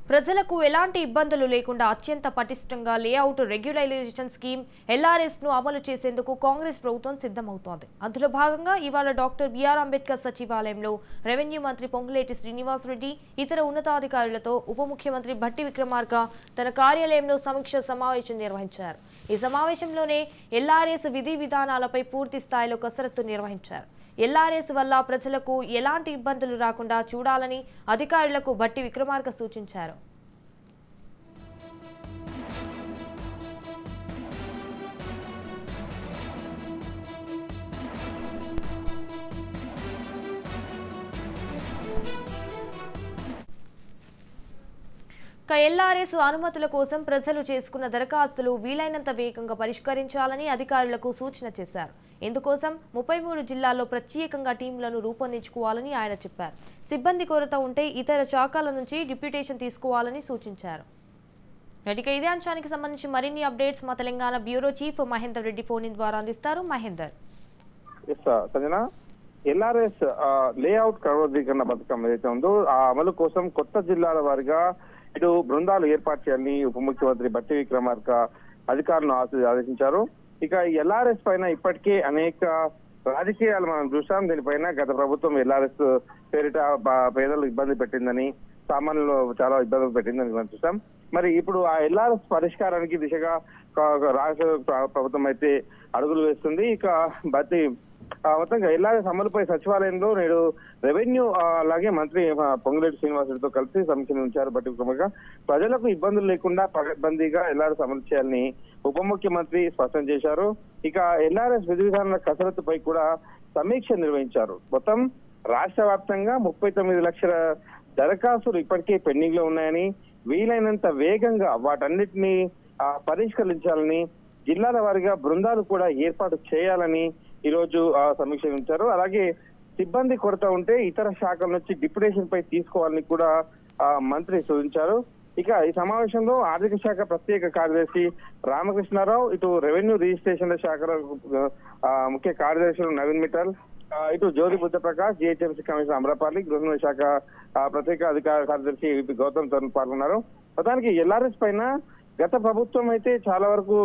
ప్రజలకు ఎలాంటి ఇబ్బందులు లేకుండా అత్యంత పటిష్టంగా లేఅవుట్ రెగ్యులరైజేషన్ స్కీమ్ ఎల్ఆర్ఎస్ ను అమలు చేసేందుకు కాంగ్రెస్ ప్రభుత్వం సిద్ధమవుతోంది. అందులో భాగంగా ఇవాళ డాక్టర్ బిఆర్ అంబేద్కర్ సచివాలయంలో రెవెన్యూ మంత్రి పొంగులేటి శ్రీనివాసరెడ్డి ఇతర ఉన్నతాధికారులతో ఉప ముఖ్యమంత్రి భట్టి విక్రమార్క తన కార్యాలయంలో సమీక్ష సమావేశం నిర్వహించారు. ఈ సమావేశంలోనే ఎల్ఆర్ఎస్ విధి విధానాలపై పూర్తి స్థాయిలో కసరత్తు నిర్వహించారు. ఎల్ఆర్ఎస్ వల్ల ప్రజలకు ఎలాంటి ఇబ్బందులు రాకుండా చూడాలని అధికారులకు భట్టి విక్రమార్క సూచించారు. ఎల్ఆర్ఎస్ అనుమతుల కోసం ప్రజలు చేసుకున్న దరఖాస్తులు వీలైనంత వేగంగా పరిష్కరించాలని అధికారులకు సూచన చేశారు. ఇందుకోసం 33 జిల్లాల్లో ప్రత్యేకంగా టీంలను రూపొందించుకోవాలని ఆయన చెప్పారు. సిబ్బంది కొరత ఉంటే ఇతర శాఖల నుంచి డిప్యూటేషన్ తీసుకోవాలని సూచించారు. ఇదే అంశానికి సంబంధించి మరిన్ని అప్డేట్స్ మా Telangana bureau chief Mahender Reddy phone ద్వారా అందిస్తారు. మహేందర్. ఎల్ఆర్ఎస్ లేఅవుట్ క్రమబద్ధీకరణ పథకం ఏదైతే ఉందో ఆ అమలు కోసం కొత్త జిల్లాల వారిగా ఇటు బృందాలు ఏర్పాటు చేయాలని ఉప ముఖ్యమంత్రి భట్టి విక్రమార్క అధికారులను ఆదేశించారు. ఇక ఎల్ఆర్ఎస్ పైన ఇప్పటికే అనేక రాజకీయాలు మనం చూసాం. దీనిపైన గత ప్రభుత్వం ఎల్ఆర్ఎస్ పేరిట పేదలు ఇబ్బంది పెట్టిందని, సామాన్యులు చాలా ఇబ్బందులు పెట్టిందని మనం చూసాం. మరి ఇప్పుడు ఆ ఎల్ఆర్ఎస్ పరిష్కారానికి దిశగా రాష్ట్ర ప్రభుత్వం అయితే అడుగులు వేస్తుంది. ఇక భట్టి మొత్తంగా ఎల్ఆర్ఎస్ అమలుపై సచివాలయంలో నేడు రెవెన్యూ అలాగే మంత్రి పొంగులేటి శ్రీనివాసరెడ్డితో కలిసి సమీక్ష ఉంచారు. భట్టి విక్రమార్క ప్రజలకు ఇబ్బందులు లేకుండా పకడ్బందీగా ఎల్ఆర్ఎస్ అమలు చేయాలని ఉప ముఖ్యమంత్రి స్పష్టం చేశారు. ఇక ఎల్ఆర్ఎస్ విధి విధానాల కసరత్తుపై కూడా సమీక్ష నిర్వహించారు. మొత్తం రాష్ట్ర వ్యాప్తంగా 39 లక్షల దరఖాస్తులు ఇప్పటికే పెండింగ్ లో ఉన్నాయని, వీలైనంత వేగంగా వాటన్నిటిని పరిష్కరించాలని, జిల్లాల వారీగా బృందాలు కూడా ఏర్పాటు చేయాలని ఈ రోజు సమీక్ష ఉంచారు. అలాగే సిబ్బంది కొరత ఉంటే ఇతర శాఖల నుంచి డిప్యూటేషన్ పై తీసుకోవాలని కూడా మంత్రి సూచించారు. ఇక ఈ సమావేశంలో ఆర్థిక శాఖ ప్రత్యేక కార్యదర్శి రామకృష్ణారావు, ఇటు రెవెన్యూ రిజిస్ట్రేషన్ల శాఖ ముఖ్య కార్యదర్శులు నవీన్ మిట్టల్, ఇటు జ్యోతి బుద్ధప్రకాష్, జిహెచ్ఎంసీ కమిషనర్ అమరపాలి, గృహ శాఖ ప్రత్యేక అధికార కార్యదర్శి గౌతమ్ తరుణ్ పాల్గొన్నారు. ప్రధానికి ఎల్ఆర్ఎస్ పైన గత ప్రభుత్వం అయితే చాలా వరకు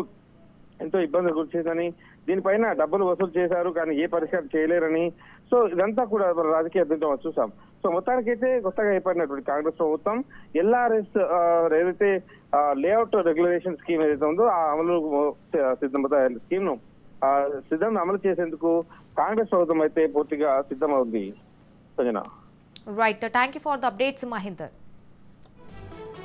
ఎంతో ఇబ్బందులు గురిచేదని, దీనిపైన డబ్బులు వసూలు చేశారు కానీ ఏ పరిష్కారం చేయలేరని, సో ఇదంతా కూడా రాజకీయ అభ్యంతరం చూసాం. సో మొత్తానికైతే కొత్తగా ఏర్పడినటువంటి కాంగ్రెస్ ప్రభుత్వం ఎల్ఆర్ఎస్ ఏదైతే లేఅవుట్ రెగ్యులేషన్ స్కీమ్ ఏదైతే ఉందో ఆ అమలు స్కీమ్ ను అమలు చేసేందుకు కాంగ్రెస్ ప్రభుత్వం అయితే పూర్తిగా సిద్ధమవుతుంది. Right, thank you for the updates Mahender.